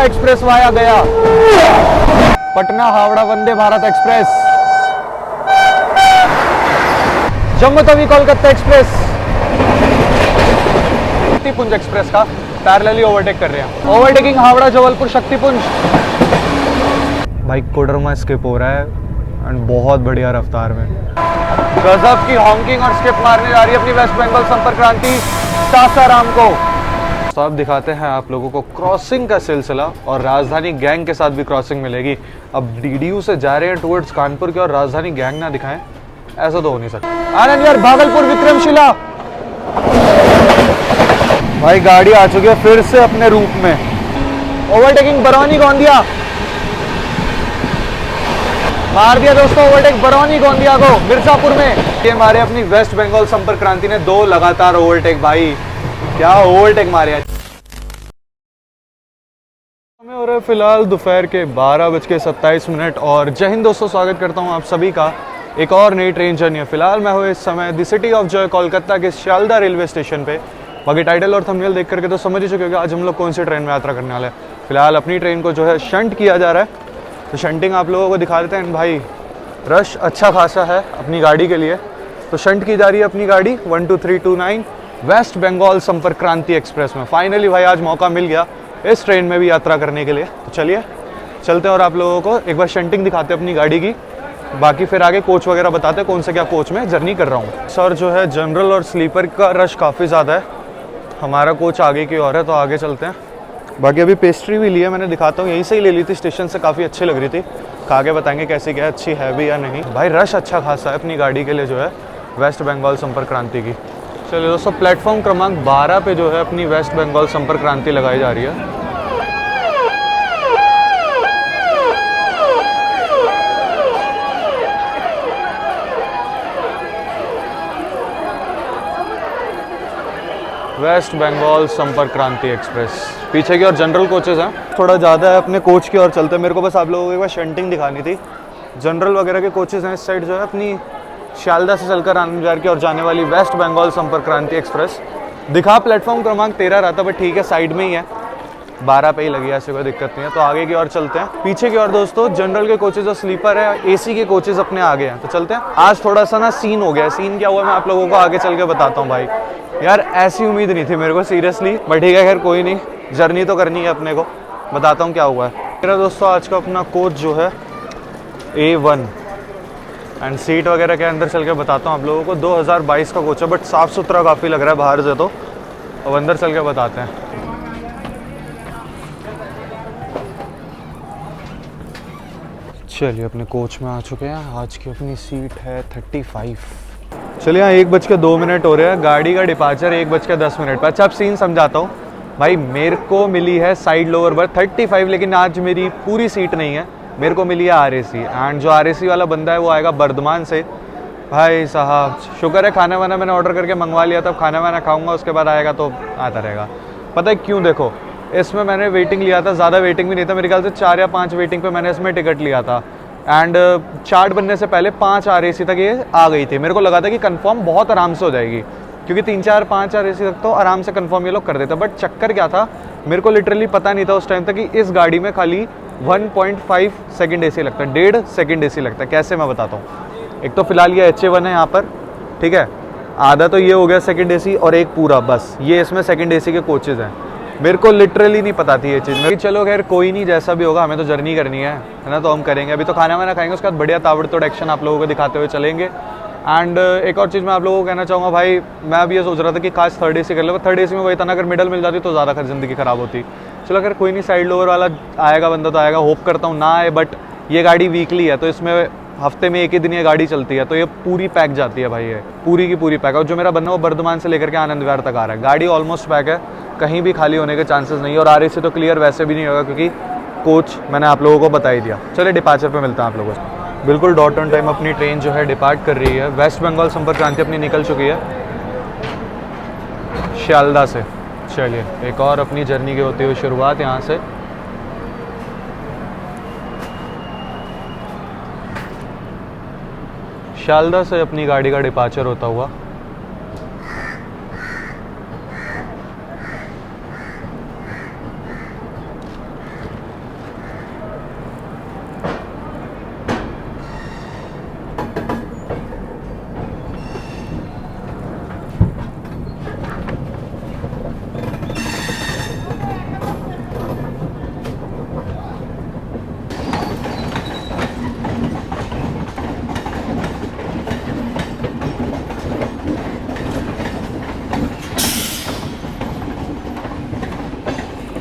Express via Gaya. Patna Howrah Vande Bharat express, Jammu Tawi Kolkata express, Shaktipunj express का parallelly overtake कर रहे हैं। ओवरटेकिंग हावड़ा जबलपुर शक्तिपुंज। भाई कोडरमा स्किप हो रहा है एंड बहुत बढ़िया रफ्तार में। गजब की हॉकिंग और स्किप मारने जा रही है अपनी वेस्ट बंगाल संपर्क क्रांति सासाराम को। तो अब दिखाते हैं आप लोगों को क्रॉसिंग का सिलसिला, और राजधानी गैंग के साथ भी क्रॉसिंग मिलेगी। अब डीडीयू से जा रहे हैं टुवर्ड्स कानपुर की, और राजधानी गैंग ना दिखाएं, ऐसा तो हो नहीं सकता। आनंद यार भागलपुर विक्रमशिला। भाई गाड़ी आ चुकी है फिर से अपने रूप में। ओवरटेकिंग बरौनी गोंदिया, मार दिया दोस्तों ओवरटेक बरौनी गोंदिया को मिर्जापुर में। ये मारे अपनी वेस्ट बंगाल संपर्क क्रांति ने 2 लगातार ओवरटेक। भाई क्या ओवरटेक मारे। हमें हो रहा है फिलहाल दोपहर के 12:27 और जय हिंद दोस्तों, स्वागत करता हूं आप सभी का एक और नई ट्रेन जर्नी है। फिलहाल मैं हूँ इस समय the city of Joy Kolkata के शियालदा रेलवे स्टेशन पे। बाकी टाइटल और थंबनेल देख करके तो समझ ही चुके होंगे आज हम लोग कौन सी ट्रेन में यात्रा करने वाले हैं। फिलहाल अपनी ट्रेन को जो है शंट किया जा रहा है, तो शंटिंग आप लोगों को दिखा देते हैं। भाई रश अच्छा खासा है अपनी गाड़ी के लिए, तो शंट की जा रही है अपनी गाड़ी 12329 वेस्ट बंगाल संपर्क क्रांति एक्सप्रेस में। फाइनली भाई आज मौका मिल गया इस ट्रेन में भी यात्रा करने के लिए, तो चलिए चलते हैं और आप लोगों को एक बार शंटिंग दिखाते हैं अपनी गाड़ी की। बाकी फिर आगे कोच वगैरह बताते हैं कौन से क्या कोच में जर्नी कर रहा हूँ। सर जो है जनरल और स्लीपर का रश काफ़ी ज़्यादा है, हमारा कोच आगे की ओर है, तो आगे चलते हैं। बाकी अभी पेस्ट्री भी ली है मैंने, दिखाता हूँ। यहीं से ही ले ली थी स्टेशन से, काफ़ी अच्छी लग रही थी। आगे बताएंगे कैसी क्या अच्छी है भी या नहीं। भाई रश अच्छा खासा है अपनी गाड़ी के लिए जो है वेस्ट बंगाल संपर्क क्रांति की। चलिए दोस्तों, प्लेटफॉर्म क्रमांक 12 पे जो है अपनी वेस्ट बंगाल संपर्क क्रांति लगाई जा रही है। वेस्ट बंगाल संपर्क क्रांति एक्सप्रेस। पीछे की और जनरल कोचेस हैं, थोड़ा ज़्यादा है। अपने कोच की ओर चलते हैं। मेरे को बस आप लोगों को एक बार शंटिंग दिखानी थी। जनरल वगैरह के कोचेस हैं इस साइड जो है अपनी शियालदा से चलकर आनंद विहार की ओर जाने वाली वेस्ट बंगाल संपर्क क्रांति एक्सप्रेस। दिखा प्लेटफॉर्म क्रमांक 13 रहा था, बट ठीक है साइड में ही है, 12 पे ही लगी है, ऐसे कोई दिक्कत नहीं है। तो आगे की ओर चलते हैं। पीछे की ओर दोस्तों जनरल के कोचेज और स्लीपर है, एसी के कोचेज अपने आगे हैं, तो चलते हैं। आज थोड़ा सा ना सीन हो गया है। सीन क्या हुआ मैं आप लोगों को आगे चल के बताता हूँ। भाई यार ऐसी उम्मीद नहीं थी मेरे को सीरियसली, बट ठीक है खैर कोई नहीं, जर्नी तो करनी है अपने को। बताता हूँ क्या हुआ है। मेरा दोस्तों आज का अपना कोच जो है A1 एंड सीट वगैरह के अंदर चल के बताता हूँ आप लोगों को। 2022 का कोच है, बट साफ़ सुथरा काफ़ी लग रहा है बाहर से, तो अब अंदर चल के बताते हैं। चलिए अपने कोच में आ चुके हैं। आज की अपनी सीट है 35। चलिए यहाँ 1:02 हो रहे हैं। गाड़ी का डिपार्चर 1:10 पर। अच्छा अब सीन समझाता हूँ। भाई मेरे को मिली है साइड लोअर बर्थ 35, लेकिन आज मेरी पूरी सीट नहीं है, मेरे को मिली है RAC। एंड जो RAC वाला बंदा है वो आएगा बर्धमान से। भाई साहब शुक्र है खाना वाना मैंने ऑर्डर करके मंगवा लिया, तब खाना वाना खाऊंगा, उसके बाद आएगा तो आता रहेगा। पता है क्यों? देखो इसमें मैंने वेटिंग लिया था, ज़्यादा वेटिंग भी नहीं था, मेरे ख्याल से 4 या 5 वेटिंग पे मैंने इसमें टिकट लिया था। एंड चार्ट बनने से पहले 5 RAC तक ये आ गई थी। मेरे को लगा था कि कंफर्म बहुत आराम से हो जाएगी, क्योंकि 3, 4, 5 RAC तक तो आराम से कंफर्म ये लोग कर देते। बट चक्कर क्या था, मेरे को लिटरली पता नहीं था उस टाइम तक कि इस गाड़ी में खाली 1.5 सेकंड AC लगता है, 1.5 सेकंड AC लगता है। कैसे मैं बताता हूँ। एक तो फिलहाल ये HA1 है यहाँ पर, ठीक है, आधा तो ये हो गया सेकंड AC, और एक पूरा बस ये इसमें सेकंड AC के कोचेज़ हैं। मेरे को लिटरली नहीं पता थी ये चीज़। चलो खैर कोई नहीं, जैसा भी होगा हमें तो जर्नी करनी है ना, तो हम करेंगे। अभी तो खाना वाना खाएंगे, उसके बाद बढ़िया ताबड़तोड़ एक्शन आप लोगों को दिखाते हुए चलेंगे। एंड एक और चीज़ मैं आप लोगों को कहना चाहूँगा। भाई मैं अभी ये सोच रहा था कि काश 3rd AC कर लो, 3rd AC में वही था ना, अगर मिडल मिल जाती तो ज़्यादा खैर ज़िंदगी ख़राब होती। चलो खैर कोई नहीं, साइड लोअर वाला आएगा बंदा तो आएगा, होप करता हूँ ना आए। बट ये गाड़ी वीकली है, तो इसमें हफ्ते में 1 ही दिन ये गाड़ी चलती है, तो ये पूरी पैक जाती है भाई, ये पूरी की पूरी पैक। और जो मेरा बंदा वो बर्धमान से लेकर के आनंद विहार तक आ रहा है। गाड़ी ऑलमोस्ट पैक है, कहीं भी खाली होने के चांसेस नहीं है। और RAC तो क्लियर वैसे भी नहीं होगा, क्योंकि कोच मैंने आप लोगों को बता ही दिया। चलिए डिपार्चर पे मिलता है आप लोगों से। बिल्कुल डॉट ऑन टाइम अपनी ट्रेन जो है डिपार्ट कर रही है। वेस्ट बंगाल संपर्क क्रांति अपनी निकल चुकी है शियालदा से। चलिए एक और अपनी जर्नी की होती हुई शुरुआत यहाँ से। शियालदा से अपनी गाड़ी का डिपार्चर होता हुआ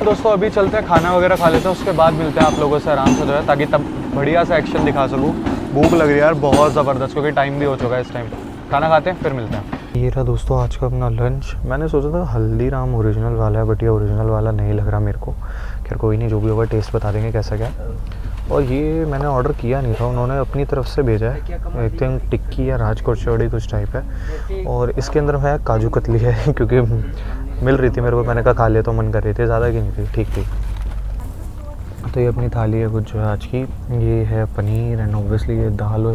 दोस्तों अभी चलते हैं, खाना वगैरह खा लेते हैं, उसके बाद मिलते हैं आप लोगों से आराम से जो है, ताकि तब बढ़िया सा एक्शन दिखा सकूँ। भूख लग रही है यार बहुत ज़बरदस्त, क्योंकि टाइम भी हो चुका है इस टाइम। खाना खाते हैं फिर मिलते हैं। ये रहा दोस्तों आज का अपना लंच। मैंने सोचा था हल्दीराम ओरिजिनल वाला है, बट ये ओरिजिनल वाला नहीं लग रहा मेरे को। खैर कोई नहीं, जो भी होगा टेस्ट बता देंगे कैसा क्या। और ये मैंने ऑर्डर किया नहीं था, उन्होंने अपनी तरफ से भेजा है। आई थिंक टिक्की या राजकोट चौड़ी कुछ टाइप है, और इसके अंदर है काजू कतली है क्योंकि मिल रही थी मेरे को, मैंने कहा खा लिया तो मन कर रही थी, ज़्यादा की नहीं थी, ठीक थी। तो ये अपनी थाली है कुछ जो है आज की। ये है पनीर एंड ऑब्वियसली ये दाल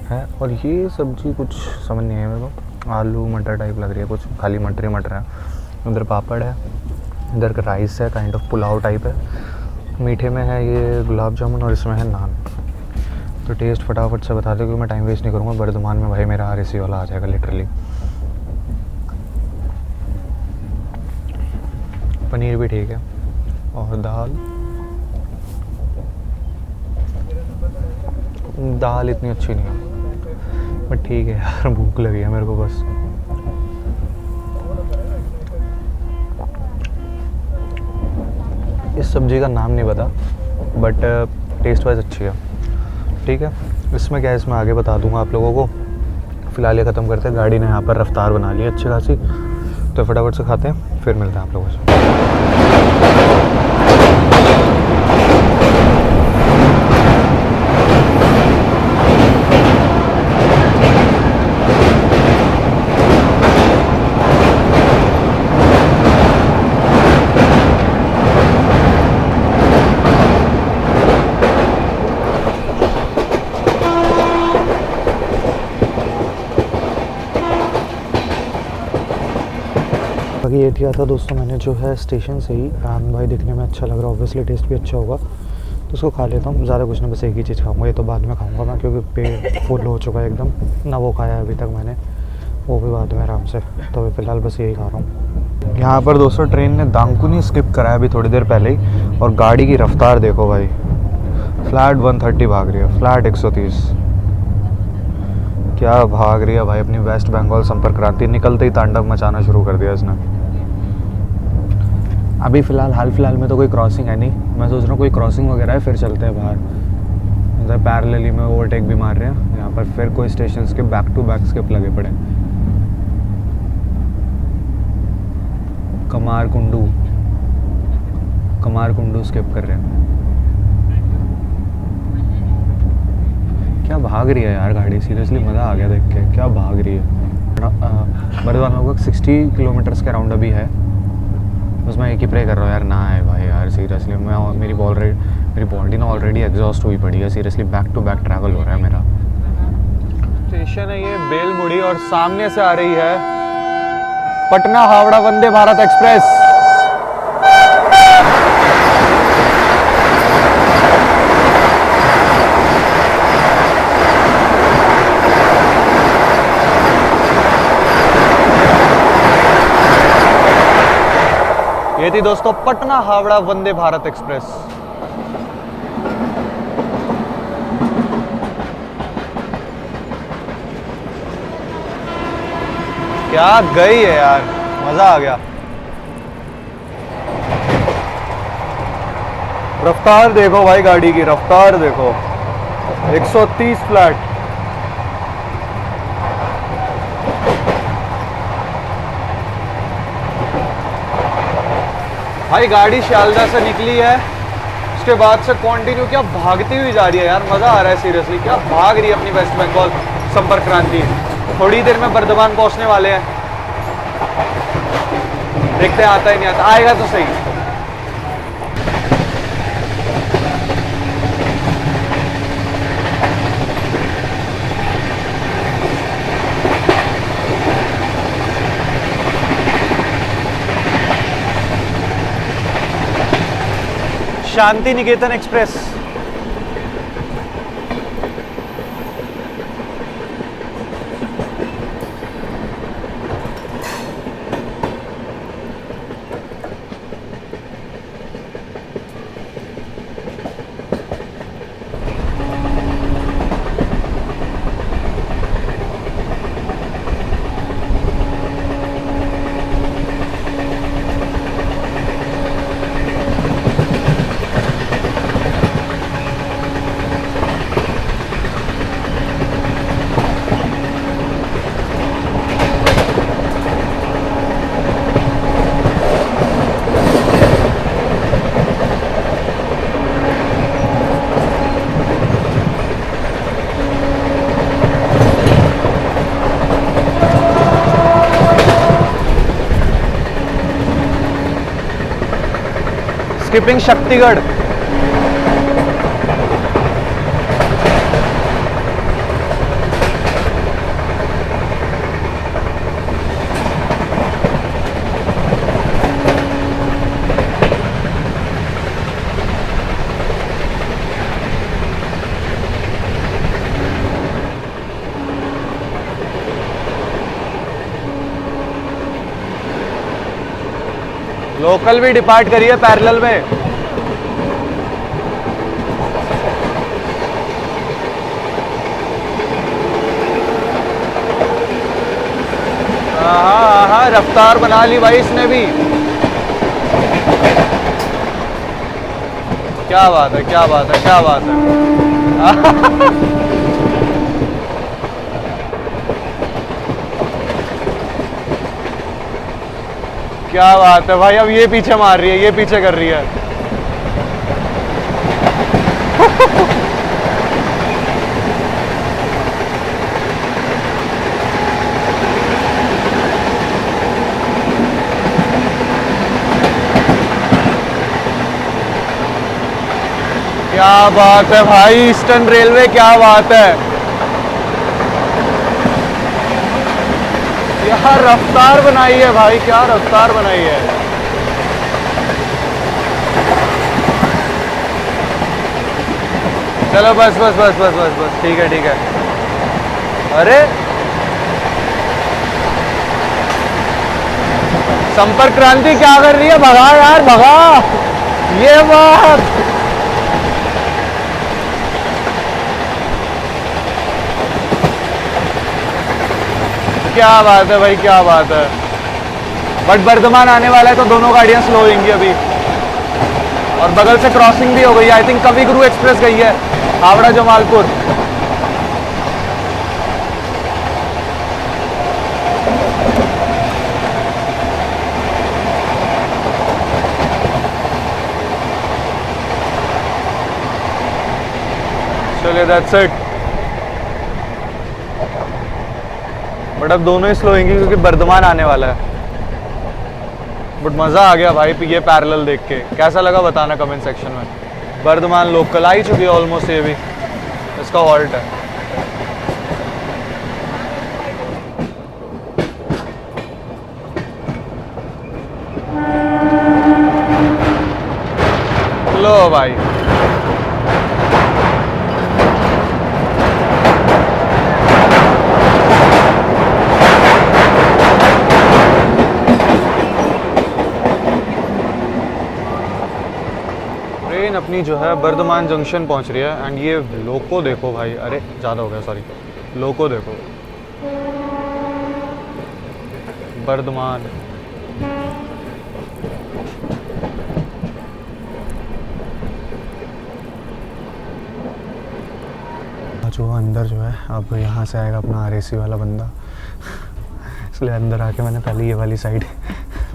है, और ये सब्ज़ी कुछ समझ नहीं है मेरे को, आलू मटर टाइप लग रही है कुछ, खाली मटर ही मटर है। उधर पापड़ है, इधर का राइस है, काइंड ऑफ पुलाव टाइप है। मीठे में है ये गुलाब जामुन, और इसमें है नान। तो टेस्ट फटाफट से बता दो, क्योंकि मैं टाइम वेस्ट नहीं करूँगा। वर्धमान में भाई मेरा RSC वाला आ जाएगा लिटरली। पनीर भी ठीक है, और दाल इतनी अच्छी नहीं है, बट ठीक है यार, भूख लगी है मेरे को बस। इस सब्ज़ी का नाम नहीं पता, बट टेस्ट वाइज अच्छी है, ठीक है। इसमें क्या है, इसमें आगे बता दूंगा आप लोगों को। फ़िलहाल ये ख़त्म करते हैं, गाड़ी ने यहाँ पर रफ्तार बना ली है अच्छी खासी, तो फटाफट से खाते हैं फिर मिलते हैं आप लोगों से। बाकी ये किया था दोस्तों मैंने जो है स्टेशन से ही। भाई दिखने में अच्छा लग रहा है, ऑब्वियसली टेस्ट भी अच्छा होगा, तो उसको खा लेता हूँ। ज़्यादा कुछ नहीं, बस एक ही चीज़ खाऊंगा, ये तो बाद में खाऊंगा मैं, क्योंकि पेट फुल हो चुका है एकदम ना। वो खाया है अभी तक मैंने, वो भी बाद में आराम से। तो अभी फ़िलहाल बस यही खा रहा हूँ। यहाँ पर दोस्तों ट्रेन ने दांकुनी स्किप करा है अभी थोड़ी देर पहले ही, और गाड़ी की रफ्तार देखो भाई, फ्लैट 130 भाग रही है, फ्लैट 130 क्या भाग रही है भाई अपनी वेस्ट बंगाल संपर्क क्रांति। निकलते ही तांडव मचाना शुरू कर दिया इसने। अभी हाल फिलहाल में तो कोई क्रॉसिंग है नहीं, मैं सोच रहा हूँ कोई क्रॉसिंग वगैरह है फिर चलते हैं बाहर। मतलब पैरेलली में ओवरटेक भी मार रहे हैं यहाँ पर, फिर कोई स्टेशन के बैक टू बैक स्किप लगे पड़े। कमार कुंडू स्किप कर रहे हैं। क्या भाग रही है यार गाड़ी, सीरियसली मज़ा आ गया देख के, क्या भाग रही है। बर्दवान लगभग 60 किलोमीटर्स के अराउंड अभी है। बस मैं एक ही प्रे कर रहा हूँ यार ना आए भाई यार, सीरियसली मेरी बॉडी ना ऑलरेडी एग्जॉस्ट हुई पड़ी है। Seriously back to back travel हो रहा है मेरा। स्टेशन है ये बेलमुड़ी, और सामने से आ रही है पटना हावड़ा वंदे भारत एक्सप्रेस। ये थी दोस्तों पटना हावड़ा वंदे भारत एक्सप्रेस। क्या गई है यार, मजा आ गया। रफ्तार देखो भाई, गाड़ी की रफ्तार देखो, 130 फ्लैट। भाई गाड़ी शियालदा से निकली है, उसके बाद से कंटिन्यू क्या भागती हुई जा रही है यार, मज़ा आ रहा है सीरियसली। क्या भाग रही है अपनी वेस्ट बंगाल संपर्क क्रांति। थोड़ी देर में बर्धमान पहुंचने वाले हैं, देखते हैं आता ही नहीं आता, आएगा तो सही। Shanti Niketan express. Skipping Shaktigarh. Local भी डिपार्ट करी है पैरेलल में। हाँ, रफ्तार बना ली भाई इसने भी। क्या बात है, क्या बात है, क्या बात है। क्या बात है भाई, अब ये पीछे मार रही है, ये पीछे कर रही है। क्या बात है भाई, ईस्टर्न रेलवे, क्या बात है। क्या रफ्तार बनाई है भाई, क्या रफ्तार बनाई है। चलो बस बस बस बस बस बस, ठीक है ठीक है। अरे संपर्क क्रांति क्या कर रही है, भगा यार भगा। ये बात क्या बात है भाई, क्या बात है। बट वर्धमान आने वाला है तो दोनों गाड़ियां स्लो होंगी अभी। और बगल से क्रॉसिंग भी हो गई है। आई थिंक कवि गुरु एक्सप्रेस गई है हावड़ा जमालपुर। चलिए दैट्स इट। बट अब दोनों ही स्लो होंगी क्योंकि वर्धमान आने वाला है। बट मज़ा आ गया भाई ये पैरेलल देख के। कैसा लगा बताना कमेंट सेक्शन में। वर्धमान लोकल आ ही चुकी है ऑलमोस्ट, ये भी इसका हॉल्ट है। लो भाई ट्रेन अपनी जो है वर्धमान जंक्शन पहुंच रही है। एंड ये लोको देखो भाई, अरे ज़्यादा हो गया सॉरी, लोको देखो वर्धमान। जो अंदर जो है अब यहाँ से आएगा अपना आरएसी वाला बंदा, इसलिए अंदर आके मैंने पहले ये वाली साइड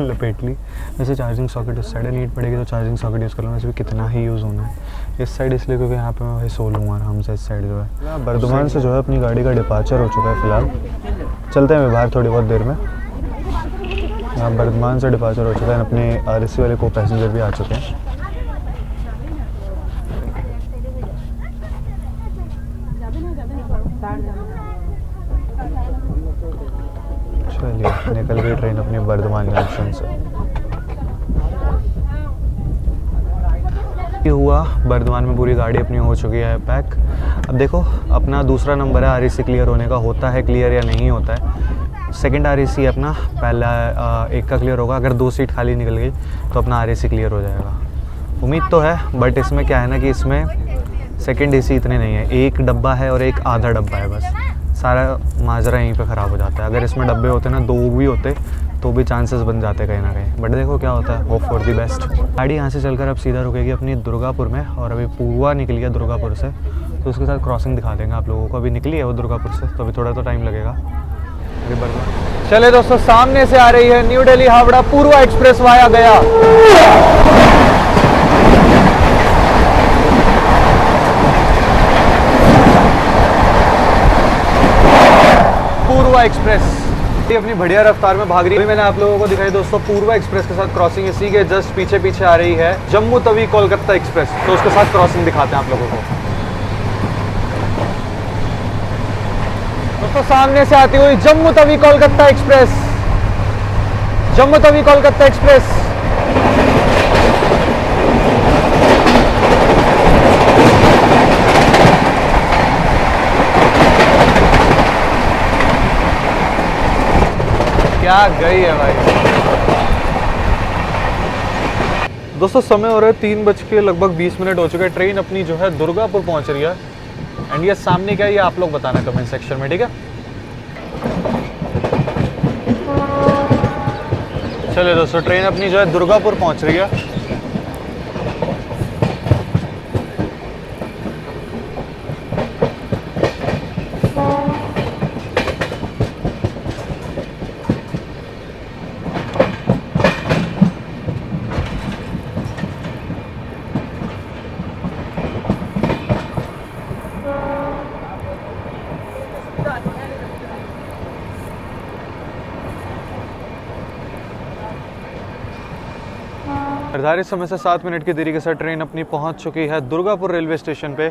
लपेट ली। वैसे चार्जिंग सॉकेट उस साइड नीड पड़ेगी तो चार्जिंग सॉकेट यूज़ कर लूँगा। वैसे भी कितना ही यूज़ होना है इस साइड, इसलिए क्योंकि यहाँ पे मैं भाई सो लूँगा आराम से। इस साइड जो है वर्धमान से जो है अपनी गाड़ी का डिपार्चर हो चुका है फ़िलहाल। चलते हैं बाहर थोड़ी बहुत देर में। यहाँ वर्धमान से डिपार्चर हो चुका है, अपने आरएसी वाले को पैसेंजर भी आ चुके हैं। चलिए निकल गई ट्रेन अपनी वर्धमान जंक्शन से। ये हुआ वर्धमान में पूरी गाड़ी अपनी हो चुकी है पैक। अब देखो अपना दूसरा नंबर है आरएसी क्लियर होने का, होता है क्लियर या नहीं होता है। सेकंड आरएसी अपना पहला एक का क्लियर होगा। अगर 2 सीट खाली निकल गई तो अपना आरएसी क्लियर हो जाएगा, उम्मीद तो है। बट इसमें क्या है ना कि इसमें सेकंड एसी इतने नहीं है, एक डब्बा है और एक आधा डब्बा है बस। सारा माजरा यहीं पे ख़राब हो जाता है। अगर इसमें डब्बे होते ना 2 भी होते तो भी चांसेस बन जाते कहीं ना कहीं। बट देखो क्या होता है, होप फॉर दी बेस्ट। गाड़ी यहाँ से चलकर अब सीधा रुकेगी अपनी दुर्गापुर में। और अभी पूर्वा निकली है दुर्गापुर से, तो उसके साथ क्रॉसिंग दिखा देंगे आप लोगों को। अभी निकली है वो दुर्गापुर से, तो अभी थोड़ा तो टाइम लगेगा। चले दोस्तों, सामने से आ रही है न्यू दिल्ली हावड़ा पूर्वा एक्सप्रेस वाया गया। पूर्वा एक्सप्रेस ये अपनी बढ़िया रफ्तार में भाग रही है। मैंने आप लोगों को दिखाई दोस्तों पूर्वा एक्सप्रेस के साथ क्रॉसिंग, इसी के जस्ट पीछे पीछे आ रही है जम्मू तवी कोलकाता एक्सप्रेस, तो उसके साथ क्रॉसिंग दिखाते हैं आप लोगों को। दोस्तों सामने से आती हुई जम्मू तवी कोलकाता एक्सप्रेस, जम्मू तवी कोलकाता एक्सप्रेस। क्या गई है भाई। दोस्तों समय हो रहा है 3:20 हो चुका है। ट्रेन अपनी जो है दुर्गापुर पहुंच रही है। एंड ये सामने क्या है ये आप लोग बताना कमेंट सेक्शन में, ठीक है। चलिए दोस्तों ट्रेन अपनी जो है दुर्गापुर पहुंच रही है। निर्धारित समय से 7 मिनट की देरी के साथ ट्रेन अपनी पहुंच चुकी है दुर्गापुर रेलवे स्टेशन पे।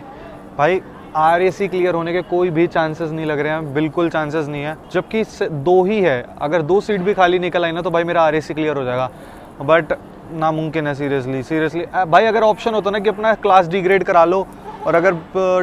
भाई आरएसी क्लियर होने के कोई भी चांसेस नहीं लग रहे हैं, बिल्कुल चांसेस नहीं है, जबकि 2 ही है। अगर 2 सीट भी खाली निकल आई ना तो भाई मेरा आरएसी क्लियर हो जाएगा, बट नामुमकिन है। सीरियसली भाई अगर ऑप्शन होता ना कि अपना क्लास डिग्रेड करा लो, और अगर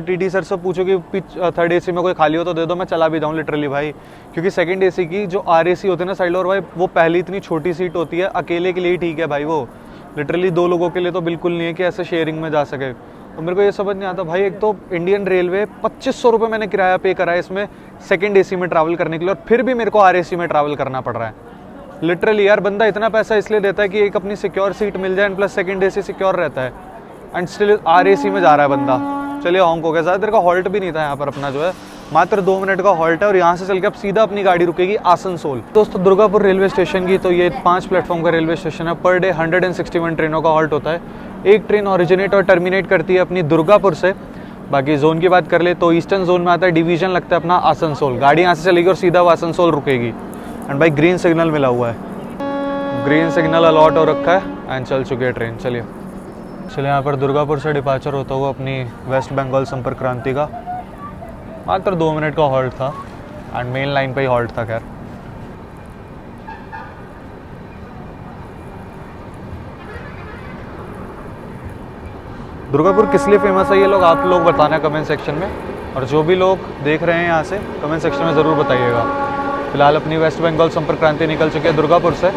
टीटी सर से पूछो कि थर्ड एसी में कोई खाली हो तो दे दो, मैं चला भी जाऊँ लिटरली भाई। क्योंकि सेकंड एसी की जो आरएसी होते हैं ना साइड और भाई, वो पहली इतनी छोटी सीट होती है, अकेले के लिए ठीक है भाई, वो लिटरली 2 लोगों के लिए तो बिल्कुल नहीं है कि ऐसे शेयरिंग में जा सके। तो मेरे को ये समझ नहीं आता भाई, एक तो इंडियन रेलवे 2500 रुपये मैंने किराया पे करा है इसमें सेकंड एसी में ट्रैवल करने के लिए, और फिर भी मेरे को आरएसी में ट्रैवल करना पड़ रहा है। लिटरली यार बंदा इतना पैसा इसलिए देता है कि एक अपनी सिक्योर सीट मिल जाए, प्लस सेकंड एसी सिक्योर रहता है, एंड स्टिल आरएसी में जा रहा है बंदा। चलिए ऑंक हो गया। ज़्यादा देर का हॉल्ट भी नहीं था यहाँ पर, अपना जो है मात्र 2 मिनट का हॉल्ट है, और यहाँ से चल के अब सीधा अपनी गाड़ी रुकेगी आसनसोल। दोस्तों दुर्गापुर रेलवे स्टेशन की तो ये 5 प्लेटफॉर्म का रेलवे स्टेशन है। पर डे 161 ट्रेनों का हॉल्ट होता है। एक ट्रेन ऑरिजिनेट और टर्मिनेट करती है अपनी दुर्गापुर से। बाकी जोन की बात कर ले तो ईस्टर्न जोन में आता है, डिवीजन लगता है अपना आसनसोल। गाड़ी यहाँ से चलेगी और सीधा वो आसनसोल रुकेगी। एंड भाई ग्रीन सिग्नल मिला हुआ है, ग्रीन सिग्नल अलॉट हो रखा है, एंड चल चुकी है ट्रेन। चलिए यहाँ पर दुर्गापुर से डिपार्चर होता हुआ अपनी वेस्ट बंगाल संपर्क क्रांति का मात्र 2 मिनट का हॉल्ट था, एंड मेन लाइन पे ही हॉल्ट था। खैर दुर्गापुर किस लिए फेमस है ये लोग आप लोग बताना कमेंट सेक्शन में, और जो भी लोग देख रहे हैं यहाँ से कमेंट सेक्शन में ज़रूर बताइएगा। फिलहाल अपनी वेस्ट बंगाल संपर्क क्रांति निकल चुकी है दुर्गापुर से।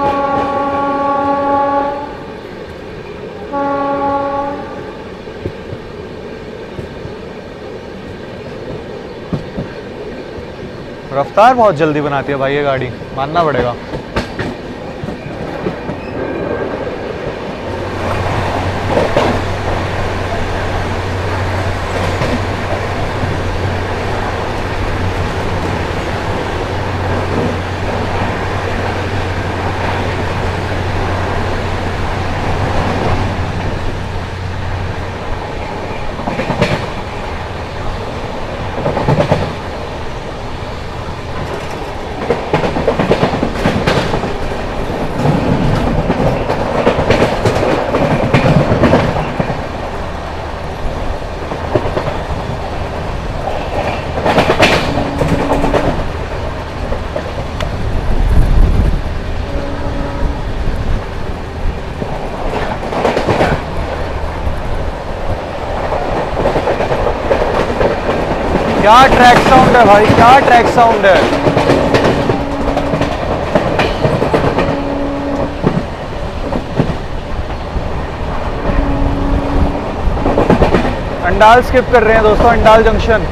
रफ्तार बहुत जल्दी बनाती है भाई ये गाड़ी, मानना पड़ेगा। क्या ट्रैक साउंड है भाई, क्या ट्रैक साउंड है। अंडाल स्किप कर रहे हैं दोस्तों, अंडाल जंक्शन।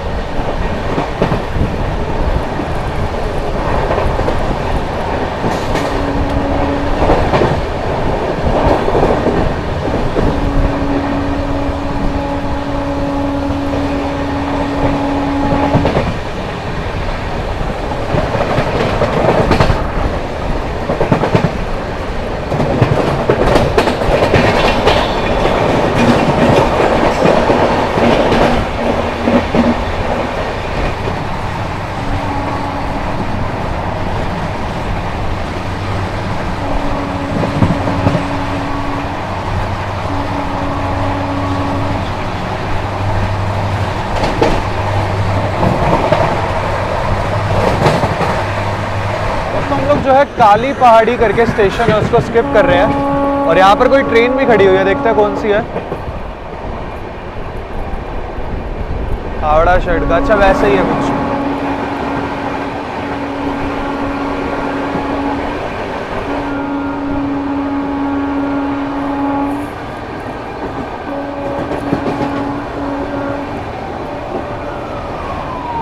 है काली पहाड़ी करके स्टेशन है, उसको स्किप कर रहे हैं। और यहाँ पर कोई ट्रेन भी खड़ी हुई है, देखते हैं कौन सी है। हावड़ा शेड का, अच्छा वैसे ही है कुछ।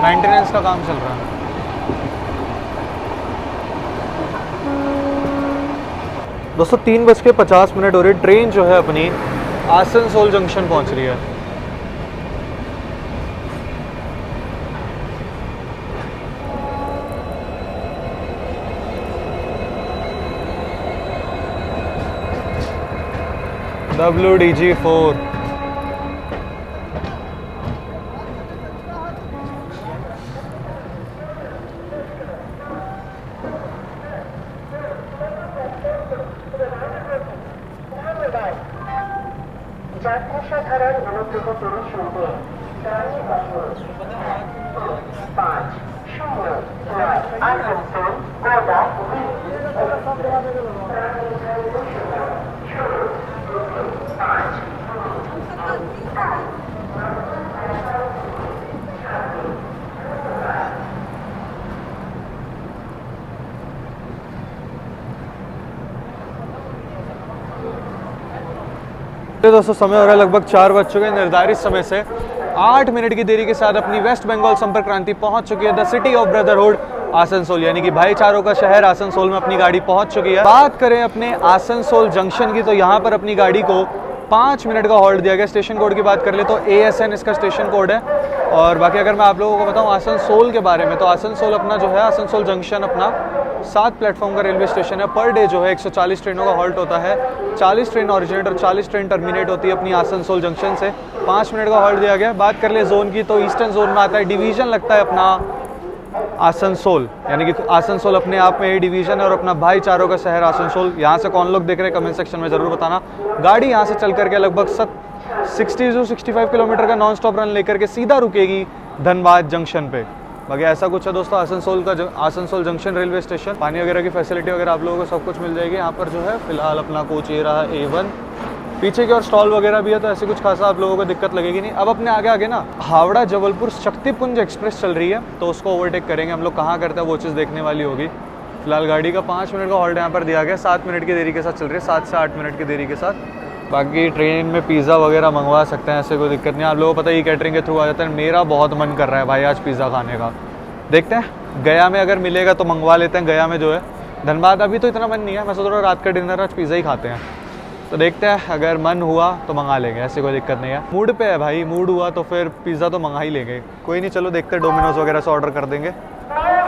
मेंटेनेंस का काम चल रहा है। दोस्तों 3:50 हो रही है, ट्रेन जो है अपनी आसनसोल जंक्शन पहुंच रही है। WDG4 दोस्तों समय हो रहा है लगभग 4 बज चुके हैं। निर्धारित समय से 8 मिनट की देरी के साथ अपनी वेस्ट बंगाल संपर्क क्रांति पहुंच चुकी है the city of brotherhood Asansol, यानी कि भाईचारों का शहर आसनसोल में अपनी गाड़ी पहुंच चुकी है। बात करें अपने आसनसोल जंक्शन की, तो यहाँ पर अपनी गाड़ी को 5 मिनट का हॉल्ट दिया गया। स्टेशन कोड की बात कर ले तो ASN इसका स्टेशन कोड है। और बाकी अगर मैं आप लोगों को बताऊं आसनसोल के बारे में, तो आसनसोल अपना जो है, आसनसोल जंक्शन अपना 7 प्लेटफॉर्म का रेलवे स्टेशन है। पर डे जो है 140 ट्रेनों का हॉल्ट होता है। 40 ट्रेन ऑरिजिनेट और 40 ट्रेन टर्मिनेट होती है अपनी आसनसोल जंक्शन से। 5 मिनट का हॉल्ट दिया गया। बात कर ले जोन की, तो ईस्टर्न जोन में आता है, डिवीजन लगता है अपना आसनसोल, यानी कि आसनसोल अपने आप में डिवीजन है और अपना भाईचारों का शहर आसनसोल। यहाँ से कौन लोग देख रहे हैं कमेंट सेक्शन में ज़रूर बताना। गाड़ी यहाँ से चल करके लगभग 60 से 65 किलोमीटर का नॉन स्टॉप रन लेकर के सीधा रुकेगी धनबाद जंक्शन पे। बाकी ऐसा कुछ है दोस्तों आसनसोल का आसनसोल जंक्शन रेलवे स्टेशन। पानी वगैरह की फैसिलिटी वगैरह आप लोगों को सब कुछ मिल जाएगी यहाँ पर। जो है फिलहाल अपना कोच ये रहा A1, पीछे की और स्टॉल वगैरह भी है, तो ऐसे कुछ खासा आप लोगों को दिक्कत लगेगी नहीं। अब अपने आगे ना हावड़ा जबलपुर शक्तिपुंज एक्सप्रेस चल रही है, तो उसको ओवरटेक करेंगे हम लोग। कहाँ करते हैं वो चीज़ देखने वाली होगी। फिलहाल गाड़ी का 5 मिनट का हॉल्ट यहाँ पर दिया गया। 7 मिनट की देरी के साथ चल रही है, 7 से 8 मिनट की देरी के साथ। बाकी ट्रेन में पिज़्ज़ा वगैरह मंगवा सकते हैं, ऐसे कोई दिक्कत नहीं। आप लोगों को पता है कैटरिंग के थ्रू आ जाता है। मेरा बहुत मन कर रहा है भाई आज पिज़्ज़ा खाने का। देखते हैं गया में अगर मिलेगा तो मंगवा लेते हैं। गया में जो है, धनबाद अभी तो इतना मन नहीं है। मैं सोच रहा हूँ रात का डिनर आज पिज़्ज़ा ही खाते हैं, तो देखते हैं अगर मन हुआ तो मंगा लेंगे, ऐसे कोई दिक्कत नहीं है। मूड पे है भाई, मूड हुआ तो फिर पिज़्ज़ा तो मंगा ही लेंगे, कोई नहीं। चलो देखते हैं, डोमिनोज वगैरह से ऑर्डर कर देंगे।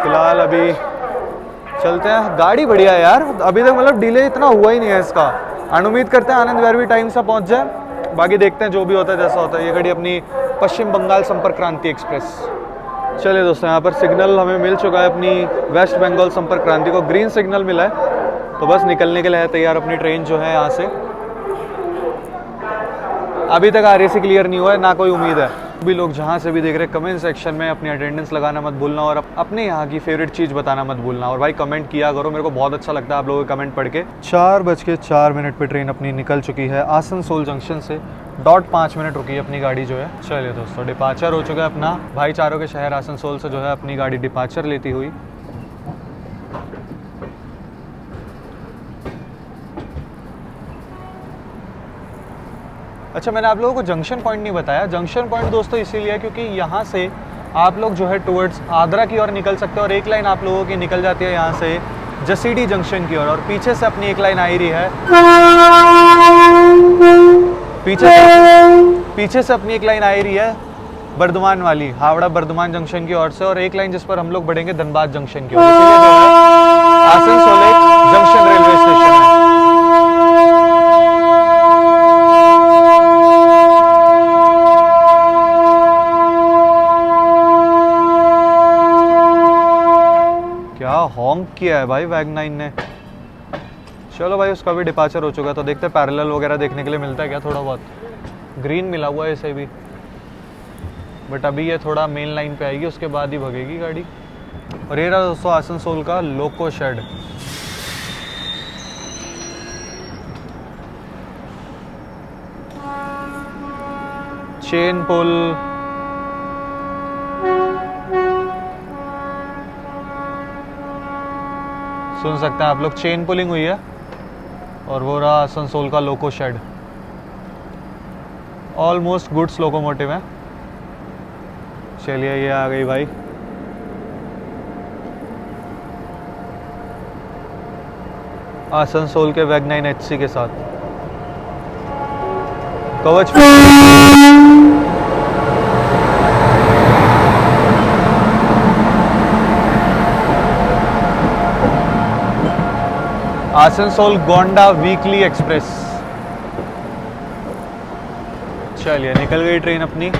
फिलहाल अभी चलते हैं। गाड़ी बढ़िया है यार, अभी तक मतलब डिले इतना हुआ ही नहीं है इसका। उम्मीद करते हैं आनंद विहार भी टाइम से पहुंच जाए। बाकी देखते हैं जो भी होता है जैसा होता है। ये गाड़ी अपनी पश्चिम बंगाल संपर्क क्रांति एक्सप्रेस। चलिए दोस्तों, यहाँ पर सिग्नल हमें मिल चुका है अपनी वेस्ट बंगाल संपर्क क्रांति को, ग्रीन सिग्नल मिला है, तो बस निकलने के लिए है तैयार अपनी ट्रेन जो है यहाँ से। अभी तक RAC क्लियर नहीं हुआ है, ना कोई उम्मीद है। भी लोग जहाँ से भी देख रहे हैं कमेंट सेक्शन में अपनी अटेंडेंस लगाना मत भूलना और अपने यहाँ की फेवरेट चीज़ बताना मत भूलना। और भाई कमेंट किया करो, मेरे को बहुत अच्छा लगता है आप लोगों के कमेंट पढ़ के। 4:04 पे ट्रेन अपनी निकल चुकी है आसनसोल जंक्शन से। 5 मिनट रुकी है अपनी गाड़ी जो है। चलिए दोस्तों, डिपार्चर हो चुका है अपना भाईचारों के शहर आसनसोल से जो है अपनी गाड़ी डिपार्चर लेती हुई। अच्छा, मैंने आप लोगों को जंक्शन पॉइंट नहीं बताया। जंक्शन पॉइंट दोस्तों इसीलिए क्योंकि यहाँ से आप लोग जो है टुवर्ड्स आगरा की ओर निकल सकते हो और एक लाइन आप लोगों की निकल जाती है यहाँ से जसीडी जंक्शन की ओर। और पीछे से अपनी एक लाइन आ रही है, पीछे से अपनी एक लाइन आ रही है बर्धमान वाली, हावड़ा बर्धमान जंक्शन की ओर से। और एक लाइन जिस पर हम लोग बढ़ेंगे धनबाद जंक्शन की ओर। इसीलिए जो है आसनसोल एक जंक्शन रेलवे स्टेशन है। हॉन्क किया है भाई वैगनाइन ने। चलो भाई, उसका भी डिपार्चर हो चुका है, तो देखते हैं पैरेलल वगैरह देखने के लिए मिलता है क्या। थोड़ा बहुत ग्रीन मिला हुआ है इसे भी, बट अभी ये थोड़ा मेन लाइन पे आएगी, उसके बाद ही भगेगी गाड़ी। और ये रहा दोस्तों आसनसोल का लोको शेड। चेन पुल, सुन सकते हैं आप लोग, चेन पुलिंग हुई है। और वो रहा आसनसोल का loco shed, almost goods locomotive है। चलिए ये आ गई भाई, आसनसोल के वैग 9 HC के साथ कवच। Asansol Gonda weekly express. चलिए निकल गई ट्रेन अपनी।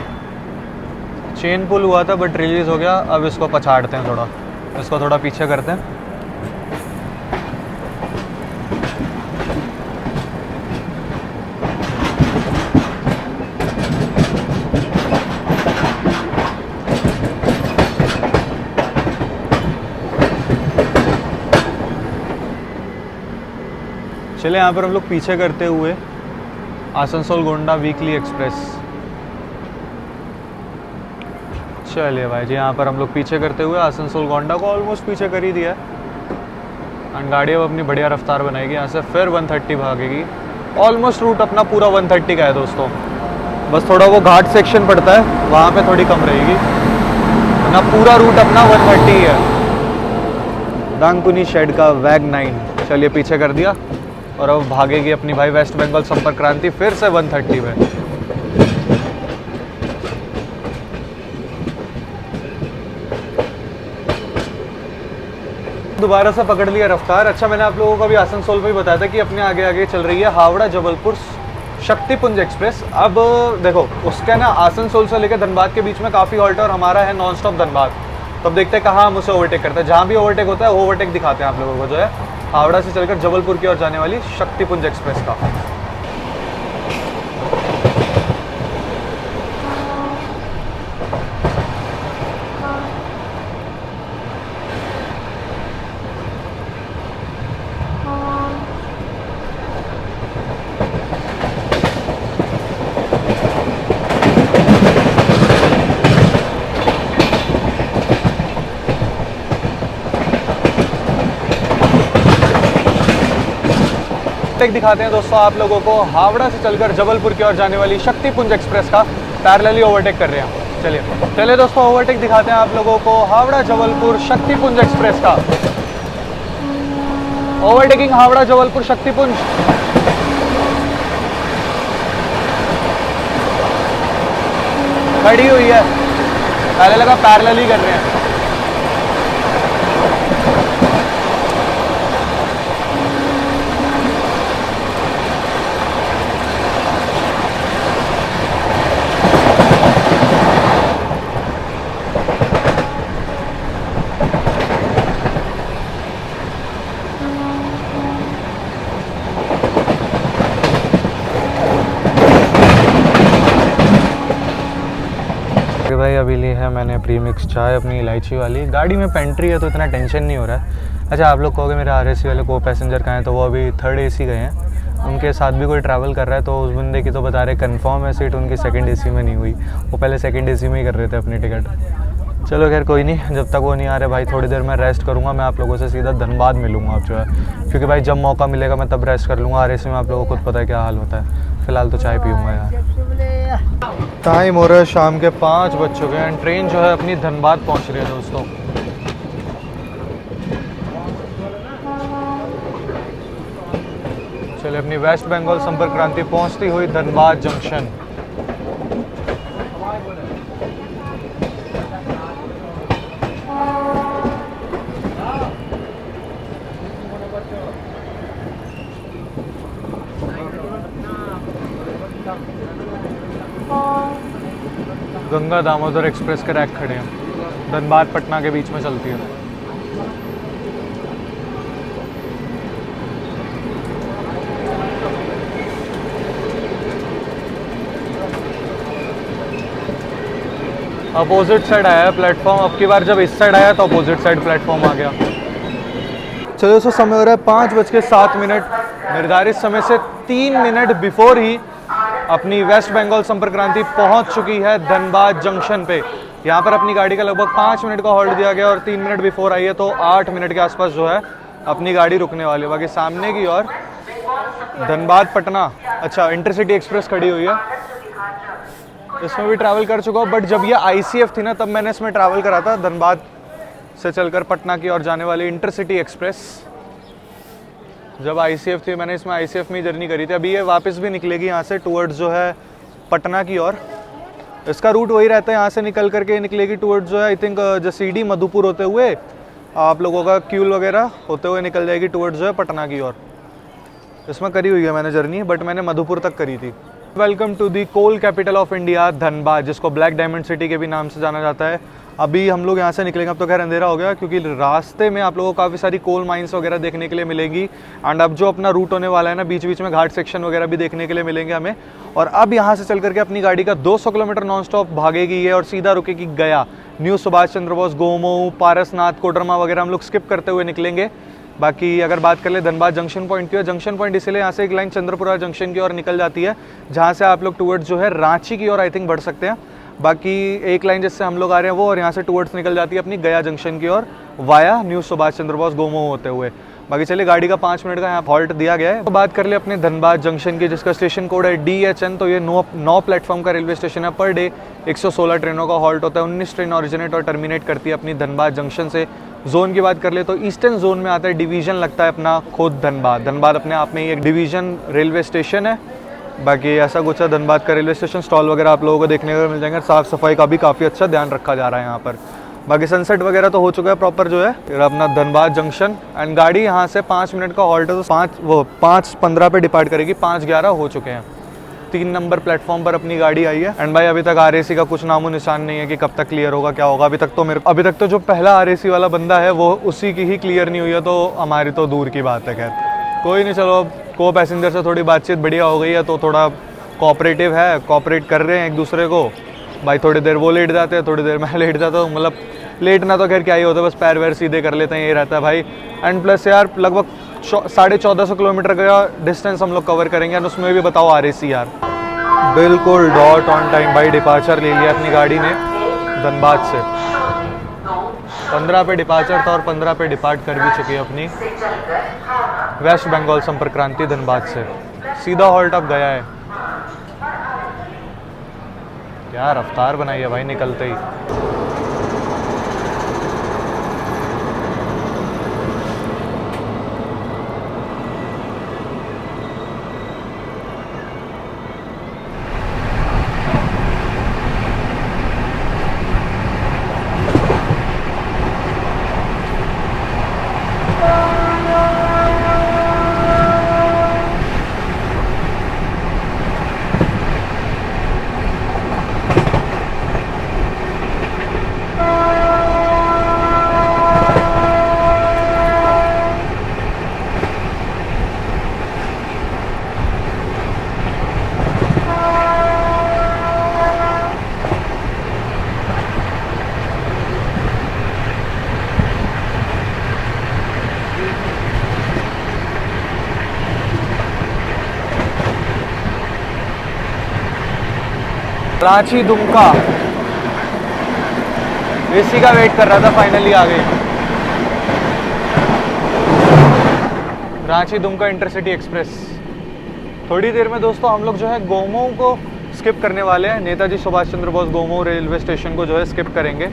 चेन पुल हुआ था बट रिलीज हो गया। अब इसको पछाड़ते हैं थोड़ा, इसको थोड़ा पीछे करते हैं। चले यहाँ पर हम लोग पीछे करते हुए आसनसोल गोंडा वीकली एक्सप्रेस। चलिए भाई जी, यहाँ पर हम लोग पीछे करते हुए आसनसोल गोंडा को ऑलमोस्ट पीछे कर ही दिया है। एंड गाड़ी अब अपनी बढ़िया रफ्तार बनाएगी, यहाँ से फिर 130 भागेगी। ऑलमोस्ट रूट अपना पूरा 130 का है दोस्तों, बस थोड़ा वो घाट सेक्शन पड़ता है वहाँ पे थोड़ी कम रहेगी, वरना पूरा रूट अपना 130 है। दांगकुनी शेड का वैग 9। चलिए पीछे कर दिया और अब भागेगी अपनी भाई वेस्ट बंगाल संपर्क क्रांति फिर से 130 में। दोबारा से पकड़ लिया रफ्तार। अच्छा, मैंने आप लोगों को भी आसनसोल पे ही बताया था कि अपने आगे आगे चल रही है हावड़ा जबलपुर शक्तिपुंज एक्सप्रेस। अब देखो उसका ना आसनसोल से लेकर धनबाद के बीच में काफ़ी हॉल्ट है और हमारा है नॉन स्टॉप धनबाद। तो अब देखते हैं कहाँ हम उसे ओवरटेक करते हैं। जहाँ भी ओवरटेक होता है ओवरटेक दिखाते हैं आप लोगों को, जो है हावड़ा से चलकर जबलपुर की ओर जाने वाली शक्तिपुंज एक्सप्रेस का। ओवरटेक दिखाते हैं दोस्तों आप लोगों को, हावड़ा से चलकर जबलपुर की ओर जाने वाली शक्तिपुंज एक्सप्रेस का पैरेलली ओवरटेक कर रहे हैं। चलिए दोस्तों ओवरटेक दिखाते हैं आप लोगों को हावड़ा जबलपुर शक्तिपुंज एक्सप्रेस का। ओवरटेकिंग हावड़ा जबलपुर शक्तिपुंज। खड़ी हुई है, पहले लगा पैरेलली कर रहे हैं। भाई अभी ली है मैंने प्रीमिक्स चाय अपनी इलायची वाली। गाड़ी में पेंट्री है तो इतना टेंशन नहीं हो रहा है। अच्छा, आप लोग कहोगे मेरे RAC वाले को पैसेंजर कहाँ हैं, तो वो अभी 3rd AC गए हैं। उनके साथ भी कोई ट्रैवल कर रहा है, तो उस बंदे की तो बता रहे कंफर्म है सीट उनकी 2nd AC में नहीं हुई। वो पहले 2nd AC में ही कर रहे थे अपनी टिकट। चलो खैर कोई नहीं, जब तक वो नहीं आ रहे भाई थोड़ी देर मैं रेस्ट करूँगा। मैं आप लोगों से सीधा धनबाद मिलूँगा अब जो है, क्योंकि भाई जब मौका मिलेगा मैं तब रेस्ट कर लूँगा। RAC में आप लोगों को खुद पता है क्या हाल होता है। फ़िलहाल तो चाय पीऊँगा यार। टाइम हो रहा है शाम के 5 बज चुके हैं। ट्रेन जो है अपनी धनबाद पहुंच रही है दोस्तों। चलिए अपनी वेस्ट बंगाल संपर्क क्रांति पहुंचती हुई धनबाद जंक्शन। गंगा दामोदर एक्सप्रेस के रैक खड़े हैं, धनबाद पटना के बीच में चलती है। अपोजिट साइड आया है प्लेटफॉर्म। अब की बार जब इस साइड आया तो अपोजिट साइड प्लेटफॉर्म आ गया। चलो दोस्तों समय हो रहा है 5:07। निर्धारित समय से 3 मिनट बिफोर ही अपनी वेस्ट बंगाल संपर्क क्रांति पहुंच चुकी है धनबाद जंक्शन पे। यहाँ पर अपनी गाड़ी का लगभग 5 मिनट का हॉल्ट दिया गया और 3 मिनट बिफोर आई है, तो 8 मिनट के आसपास जो है अपनी गाड़ी रुकने वाली है। बाकी सामने की ओर धनबाद पटना, अच्छा इंटरसिटी एक्सप्रेस खड़ी हुई है, इसमें भी ट्रैवल कर चुका हूँ। बट जब ये ICF थी ना, तब मैंने इसमें ट्रैवल करा था, धनबाद से चलकर पटना की ओर जाने वाली इंटरसिटी एक्सप्रेस। जब ICF थी मैंने इसमें ICF में ही जर्नी करी थी। अभी ये वापस भी निकलेगी यहाँ से टूवर्ड्स जो है पटना की ओर। इसका रूट वही रहता है, यहाँ से निकल करके निकलेगी टूवर्ड्स जो है आई थिंक जसीडी मधुपुर होते हुए आप लोगों का क्यूल वगैरह होते हुए निकल जाएगी टूवर्ड्स जो है पटना की ओर। इसमें करी हुई है मैंने जर्नी, बट मैंने मधुपुर तक करी थी। Welcome to the coal capital of India Dhanbad, जिसको ब्लैक डायमंड सिटी के भी नाम से जाना जाता है। अभी हम लोग यहाँ से निकलेंगे, अब तो खैर अंधेरा हो गया, क्योंकि रास्ते में आप लोगों को काफ़ी सारी कोल माइंस वगैरह देखने के लिए मिलेंगी। एंड अब जो अपना रूट होने वाला है ना, बीच बीच में घाट सेक्शन वगैरह भी देखने के लिए मिलेंगे हमें। और अब यहाँ से चल करके अपनी गाड़ी का 200 किलोमीटर नॉन स्टॉप भागेगी ये और सीधा रुकेगी गया। न्यू सुभाष चंद्र बोस, गोमो, पारसनाथ, कोडरमा वगैरह हम लोग स्किप करते हुए निकलेंगे। बाकी अगर बात कर ले धनबाद जंक्शन पॉइंट की, जंक्शन पॉइंट इसलिए यहाँ से एक लाइन चंद्रपुरा जंक्शन की ओर निकल जाती है, जहाँ से आप लोग टूवर्ड्स जो है रांची की ओर आई थिंक बढ़ सकते हैं। बाकी एक लाइन जिससे हम लोग आ रहे हैं वो, और यहाँ से टूवर्ड्स निकल जाती है अपनी गया जंक्शन की ओर वाया न्यू सुभाष चंद्र बोस गोमो होते हुए। बाकी चलिए, गाड़ी का 5 मिनट का यहाँ हॉल्ट दिया गया है। तो बात कर ले अपने धनबाद जंक्शन की, जिसका स्टेशन कोड है DHN। तो ये 9 प्लेटफॉर्म का रेलवे स्टेशन है। पर डे 116 ट्रेनों का हॉल्ट होता है। 19 ट्रेन ऑरिजिनेट और टर्मिनेट करती है अपनी धनबाद जंक्शन से। जोन की बात कर ले तो ईस्टर्न जोन में आता है, डिवीजन लगता है अपना खुद धनबाद। धनबाद अपने आप में ही एक डिवीजन रेलवे स्टेशन है। बाकी ऐसा कुछ है धनबाद का रेलवे स्टेशन। स्टॉल वगैरह आप लोगों को देखने को मिल जाएंगे। साफ़ सफाई का भी काफ़ी अच्छा ध्यान रखा जा रहा है यहाँ पर। बाकी सनसेट वगैरह तो हो चुका है प्रॉपर जो है फिर अपना धनबाद जंक्शन। एंड गाड़ी यहाँ से 5 मिनट का हॉल्ट है, तो 5:15 पे डिपार्ट करेगी। 5:11 हो चुके हैं। 3 नंबर प्लेटफॉर्म पर अपनी गाड़ी आई है। एंड भाई अभी तक RAC का कुछ नामो निशान नहीं है कि कब तक क्लियर होगा, क्या होगा। अभी तक तो जो पहला RAC वाला बंदा है वो उसी की ही क्लियर नहीं हुई है, तो हमारी तो दूर की बात है। खैर कोई नहीं, चलो को पैसेंजर से थोड़ी बातचीत बढ़िया हो गई है, तो थोड़ा कोऑपरेटिव है, कोऑपरेट कर रहे हैं एक दूसरे को। भाई थोड़ी देर वो लेट जाते हैं, थोड़ी देर मैं लेट जाता हूँ। मतलब लेट ना तो खैर क्या ही होता है, बस पैर वैर सीधे कर लेते हैं, ये रहता है भाई। एंड प्लस यार लगभग 1450 किलोमीटर का डिस्टेंस हम लोग कवर करेंगे, और उसमें भी बताओ RAC यार बिल्कुल डॉट ऑन टाइम भाई डिपार्चर ले लिया अपनी गाड़ी ने धनबाद से। 15 पे डिपार्चर था और 15 पे डिपार्ट कर भी चुकी है अपनी वेस्ट बंगाल संपर्क क्रांति धनबाद से। सीधा हॉल्ट अब गया है। क्या रफ्तार बनाई है भाई निकलते ही। रांची दुमका AC का वेट कर रहा था, फाइनली आ गई। Ranchi Dumka intercity express. थोड़ी देर में दोस्तों हम लोग जो है गोमो को स्किप करने वाले हैं। नेताजी सुभाष चंद्र बोस गोमो रेलवे स्टेशन को जो है स्किप करेंगे।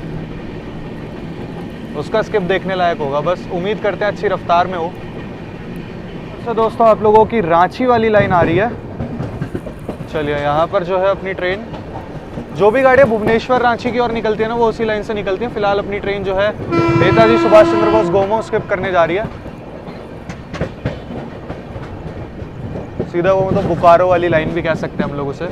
उसका स्किप देखने लायक होगा, बस उम्मीद करते हैं अच्छी रफ्तार में हो। तो दोस्तों आप लोगों की रांची वाली लाइन आ रही है। चलिए यहाँ पर जो है अपनी ट्रेन, जो भी गाड़ियाँ भुवनेश्वर रांची की ओर निकलती है ना, वो उसी लाइन से निकलती हैं। फिलहाल अपनी ट्रेन जो है नेताजी सुभाष चंद्र बोस गोमो स्किप करने जा रही है। सीधा वो मतलब बोकारो वाली लाइन भी कह सकते हैं हम लोग उसे।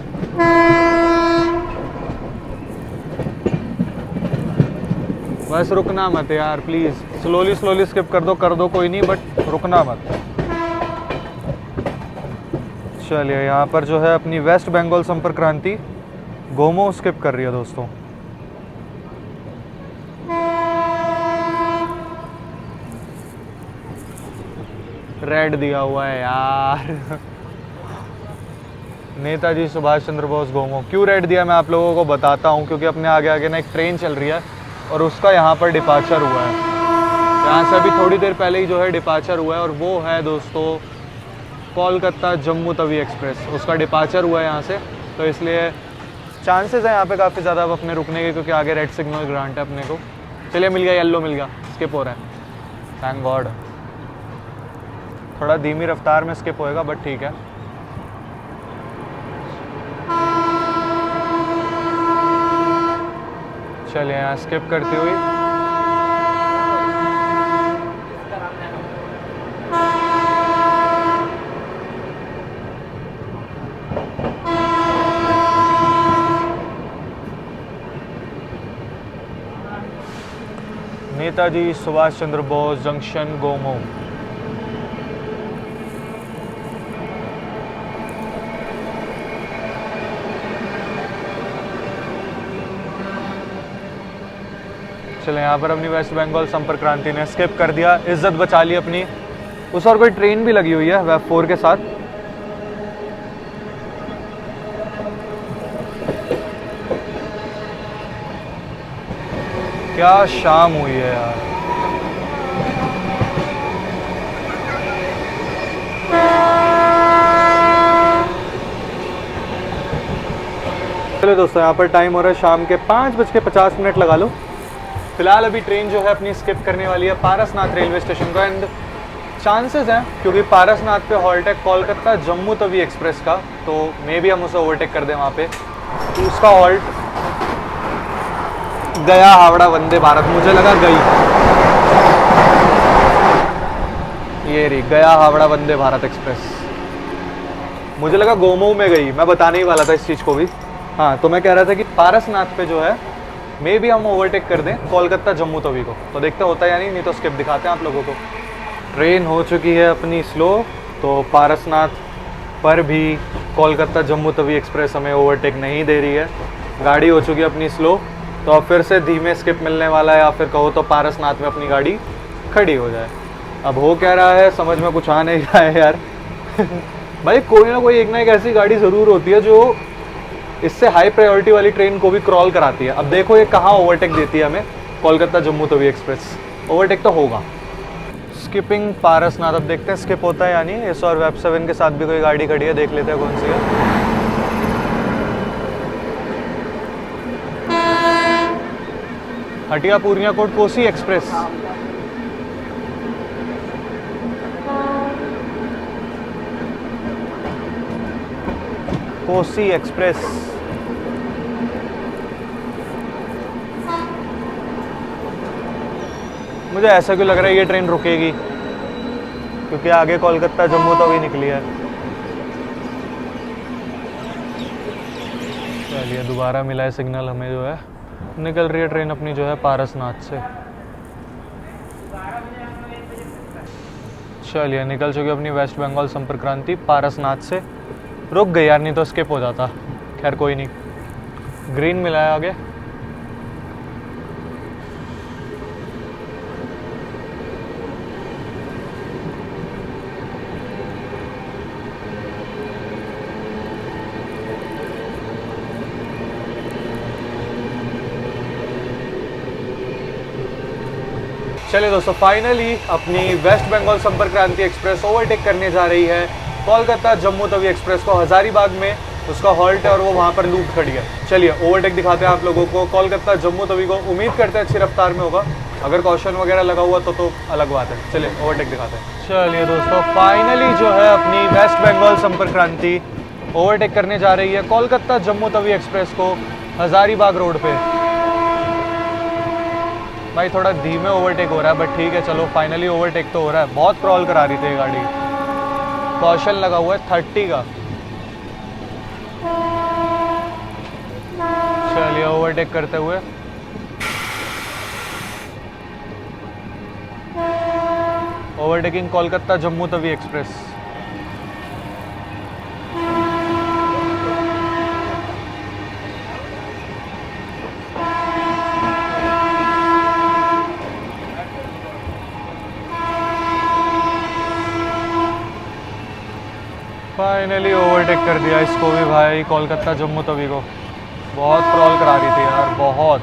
बस रुकना मत यार प्लीज, स्लोली स्किप कर दो कोई नहीं, बट रुकना मत। चलिए यहाँ पर जो है अपनी वेस्ट बंगाल संपर्क क्रांति गोमो स्किप कर रही है दोस्तों। रेड दिया हुआ है यार। नेताजी सुभाष चंद्र बोस गोमो। क्यों रेड दिया मैं आप लोगों को बताता हूँ, क्योंकि अपने आगे आगे ना एक ट्रेन चल रही है और उसका यहाँ पर डिपार्चर हुआ है। यहाँ से अभी थोड़ी देर पहले ही जो है डिपार्चर हुआ है, और वो है दोस्तों कोलकाता जम्मू तवी एक्सप्रेस। उसका डिपार्चर हुआ है यहाँ से, तो इसलिए चांसेस है यहाँ पे काफ़ी ज़्यादा अपने रुकने के, क्योंकि आगे रेड सिग्नल ग्रांट है अपने को। चलिए मिल गया, येलो मिल गया, स्किप हो रहा है, थैंक गॉड। थोड़ा धीमी रफ्तार में स्किप होएगा बट ठीक है। चलिए यहाँ स्किप करती हुई नेताजी सुभाष चंद्र बोस जंक्शन गोमो। चले यहाँ पर अपनी वेस्ट बंगाल संपर्क क्रांति ने स्किप कर दिया, इज्जत बचा ली अपनी। उस और कोई ट्रेन भी लगी हुई है वेब 4 के साथ। क्या शाम हुई है यार। चलो दोस्तों, यहाँ पर टाइम हो रहा है शाम के 5:50 लगा लो। फिलहाल अभी ट्रेन जो है अपनी स्किप करने वाली है पारसनाथ रेलवे स्टेशन को, एंड चांसेस हैं क्योंकि पारसनाथ पे हॉल्ट है कोलकाता जम्मू तवी एक्सप्रेस का, तो मे भी हम उसे ओवरटेक कर दें वहाँ पे। तो उसका हॉल्ट गया हावड़ा वंदे भारत, मुझे लगा गई, ये रही गया हावड़ा वंदे भारत एक्सप्रेस। मुझे लगा गोमो में गई, मैं बताने ही वाला था इस चीज़ को भी। हाँ, तो मैं कह रहा था कि पारसनाथ पे जो है मे भी हम ओवरटेक कर दें कोलकाता जम्मू तवी को, तो देखते होता है या नहीं तो स्किप दिखाते हैं आप लोगों को। ट्रेन हो चुकी है अपनी स्लो, तो पारसनाथ पर भी कोलकाता जम्मू तवी एक्सप्रेस हमें ओवरटेक नहीं दे रही है। गाड़ी हो चुकी है अपनी स्लो, तो अब फिर से धीमे स्किप मिलने वाला है, या फिर कहो तो पारसनाथ में अपनी गाड़ी खड़ी हो जाए। अब हो क्या रहा है समझ में कुछ आ नहीं रहा है यार। भाई कोई ना कोई एक ना एक ऐसी गाड़ी ज़रूर होती है जो इससे हाई प्रायोरिटी वाली ट्रेन को भी क्रॉल कराती है। अब देखो ये कहाँ ओवरटेक देती है हमें, कोलकाता जम्मू तवी एक्सप्रेस। ओवरटेक तो होगा। स्किपिंग पारसनाथ, अब देखते हैं स्किप होता है या नहीं। इस और वेब 7 के साथ भी कोई गाड़ी खड़ी है, देख लेते हैं कौन सी है। हटिया पूर्णिया कोट कोसी एक्सप्रेस। कोसी एक्सप्रेस। मुझे ऐसा क्यों लग रहा है ये ट्रेन रुकेगी, क्योंकि आगे कोलकाता जम्मू तवी निकली है। चलिए दोबारा मिला है सिग्नल हमें, जो है निकल रही है ट्रेन अपनी जो है पारसनाथ से। चलिए निकल चुकी अपनी वेस्ट बंगाल संपर्क क्रांति पारसनाथ से। रुक गई यार, नहीं तो स्किप हो जाता। खैर कोई नहीं, ग्रीन मिला है आगे। चलिए दोस्तों, फाइनली अपनी वेस्ट बंगाल संपर्क क्रांति एक्सप्रेस ओवरटेक करने जा रही है कोलकाता जम्मू तवी एक्सप्रेस को। हजारीबाग में उसका हॉल्ट है और वो वहाँ पर लूप खड़ी है। चलिए ओवरटेक दिखाते हैं आप लोगों को कोलकाता जम्मू तवी को। उम्मीद करते हैं अच्छी रफ्तार में होगा, अगर कॉशन वगैरह लगा हुआ तो अलग बात है। चलिए ओवरटेक दिखाते हैं। चलिए दोस्तों, फाइनली जो है अपनी वेस्ट बंगाल संपर्क क्रांति ओवरटेक करने जा रही है कोलकाता जम्मू तवी एक्सप्रेस को हजारीबाग रोड पे। भाई थोड़ा धीमे ओवरटेक हो रहा है, बट ठीक है चलो, फाइनली ओवरटेक तो हो रहा है। बहुत क्रॉल करा रही थी ये गाड़ी, कॉशन लगा हुआ है 30 का। चलिए ओवरटेक करते हुए overtaking Kolkata Jammu Tawi express. Finally overtake overtake कर दिया इसको भी भाई, कोलकाता जम्मू तवी को। बहुत क्रॉल करा रही थी यार, बहुत।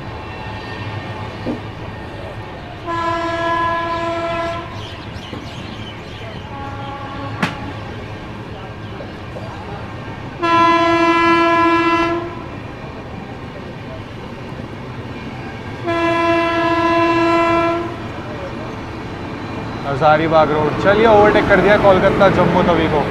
हजारीबाग रोड, चलिए ओवरटेक कर दिया कोलकाता जम्मू तवी को।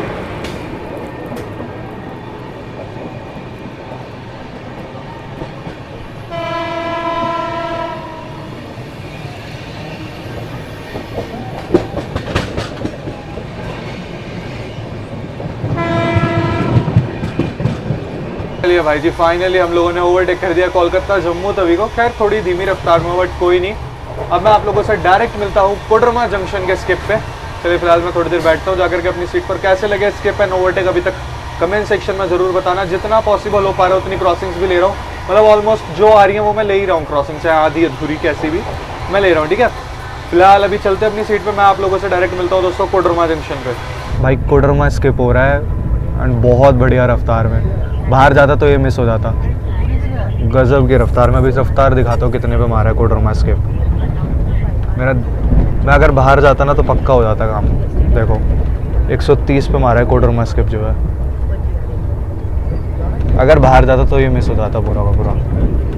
चलिए भाई जी, फाइनली हम लोगों ने ओवरटेक कर दिया कोलकाता जम्मू तवी को। खैर थोड़ी धीमी रफ्तार में, बट कोई नहीं। अब मैं आप लोगों से डायरेक्ट मिलता हूँ कोडरमा जंक्शन के स्किप पे। चलिए फिलहाल मैं थोड़ी देर बैठता हूँ जाकर के अपनी सीट पर। कैसे लगे स्किप एंड ओवरटेक अभी तक कमेंट सेक्शन में ज़रूर बताना। जितना पॉसिबल हो पा रहा है उतनी क्रॉसिंग्स भी ले रहा हूँ, मतलब ऑलमोस्ट जो आ रही है वो मैं ले ही रहा हूँ क्रॉसिंग, चाहे आधी अधूरी कैसी भी मैं ले रहा हूँ, ठीक है। फिलहाल अभी चलते अपनी सीट पर, मैं आप लोगों से डायरेक्ट मिलता हूँ दोस्तों कोडरमा जंक्शन पर। भाई कोडरमा स्किप हो रहा है एंड बहुत बढ़िया रफ्तार में। बाहर जाता तो ये मिस हो जाता, गजब की रफ्तार में। अभी रफ्तार दिखाता हूँ कितने पे मारा है कोडरमा स्किप। मैं अगर बाहर जाता ना तो पक्का हो जाता काम। देखो 130 पे मारा है कोडरमा स्किप जो है। अगर बाहर जाता तो ये मिस हो जाता पूरा का पूरा।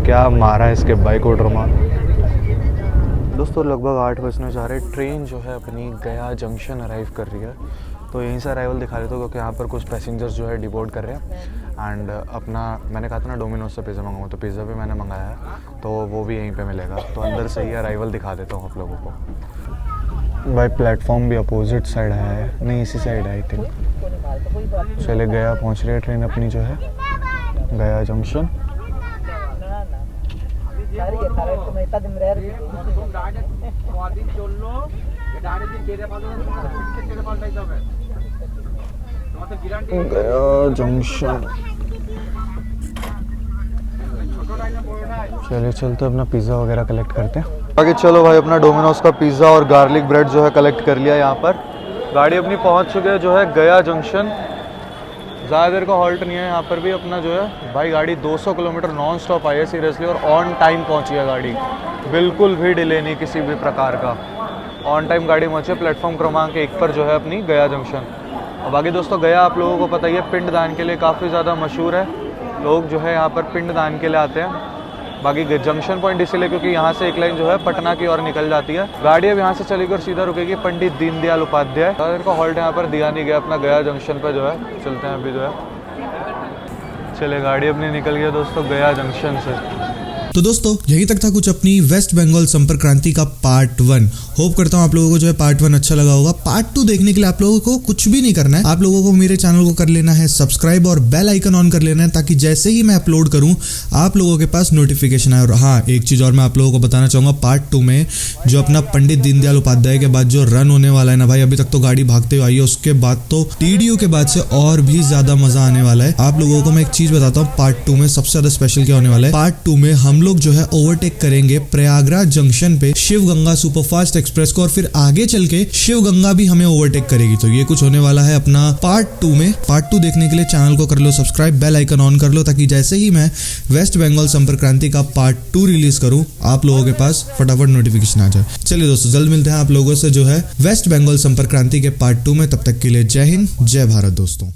क्या मारा है स्किप भाई कोडरमा। दोस्तों लगभग 8 बजने जा रहे। ट्रेन जो है अपनी गया जंक्शन अराइव कर रही है, तो यहीं से अराइवल दिखा देता हूँ क्योंकि यहाँ पर कुछ पैसेंजर्स जो है डिबोर्ड कर रहे हैं। एंड अपना मैंने कहा था ना डोमिनोज से पिज़्ज़ा मंगाऊँ, तो पिज़्ज़ा भी मैंने मंगाया है, तो वो भी यहीं पे मिलेगा। तो अंदर से ही अराइवल दिखा देता हूँ आप लोगों को। भाई प्लेटफॉर्म भी अपोजिट साइड है, नहीं इसी साइड है आई थिंक। चले गया पहुँच रही है ट्रेन अपनी जो है गया जंक्शन। गया जंक्शन, चलिए चलते अपना पिज़्ज़ा वगैरह कलेक्ट करते हैं आगे। चलो भाई अपना डोमिनोज का पिज़्ज़ा और गार्लिक ब्रेड जो है कलेक्ट कर लिया यहाँ पर। गाड़ी अपनी पहुँच चुकी है जो है गया जंक्शन। ज़्यादा देर का हॉल्ट नहीं है यहाँ पर भी अपना जो है। भाई गाड़ी 200 किलोमीटर नॉन स्टॉप आई है सीरियसली, और ऑन टाइम पहुँची है गाड़ी, बिल्कुल भी डिले नहीं किसी भी प्रकार का। ऑन टाइम गाड़ी पहुँची है प्लेटफॉर्म क्रमांक 1 पर जो है अपनी गया जंक्शन। और बाकी दोस्तों गया आप लोगों को पता ही है पिंडदान के लिए काफ़ी ज़्यादा मशहूर है। लोग जो है यहाँ पर पिंडदान के लिए आते हैं। बाकी जंक्शन पॉइंट इसीलिए क्योंकि यहाँ से एक लाइन जो है पटना की ओर निकल जाती है। गाड़ी अब यहाँ से चलेगी और सीधा रुकेगी पंडित दीनदयाल उपाध्याय। का हॉल्ट यहाँ पर दिया नहीं गया अपना गया जंक्शन पर जो है। चलते हैं अभी जो है, चले गाड़ी अपनी निकल गया दोस्तों गया जंक्शन से। तो दोस्तों यहीं तक था कुछ अपनी वेस्ट बंगाल संपर्क क्रांति का पार्ट 1। होप करता हूँ आप लोगों को जो है पार्ट 1 अच्छा लगा होगा। पार्ट 2 देखने के लिए आप लोगों को कुछ भी नहीं करना है, आप लोगों को मेरे चैनल को कर लेना है सब्सक्राइब और बेल आइकन ऑन कर लेना है, ताकि जैसे ही मैं अपलोड करूँ आप लोगों के पास नोटिफिकेशन आए। और हाँ, एक चीज़ और मैं आप लोगों को बताना चाहूँगा, पार्ट 2 में जो अपना पंडित दीनदयाल उपाध्याय के बाद जो रन होने वाला है ना भाई, अभी तक तो गाड़ी भागते हुए आई है, उसके बाद तो TDU के बाद से और भी ज्यादा मजा आने वाला है। आप लोगों को मैं एक चीज बताता हूँ, पार्ट 2 में सबसे ज्यादा स्पेशल क्या होने वाला है। पार्ट 2 में हम लोग जो है ओवरटेक करेंगे प्रयागराज जंक्शन पे शिव गंगा सुपरफास्ट एक्सप्रेस को, और फिर आगे चल के शिव गंगा भी हमें ओवरटेक करेगी। तो ये कुछ होने वाला है अपना पार्ट 2 में। पार्ट 2 देखने के लिए चैनल को कर लो सब्सक्राइब, बेल आइकन ऑन कर लो, ताकि जैसे ही मैं वेस्ट बंगाल संपर्क क्रांति का पार्ट 2 रिलीज करूं आप लोगों के पास फटाफट नोटिफिकेशन आ जाए। चलिए दोस्तों जल्द मिलते हैं आप लोगों से जो है वेस्ट बंगाल संपर्क क्रांति के पार्ट 2 में। तब तक के लिए जय हिंद जय भारत दोस्तों।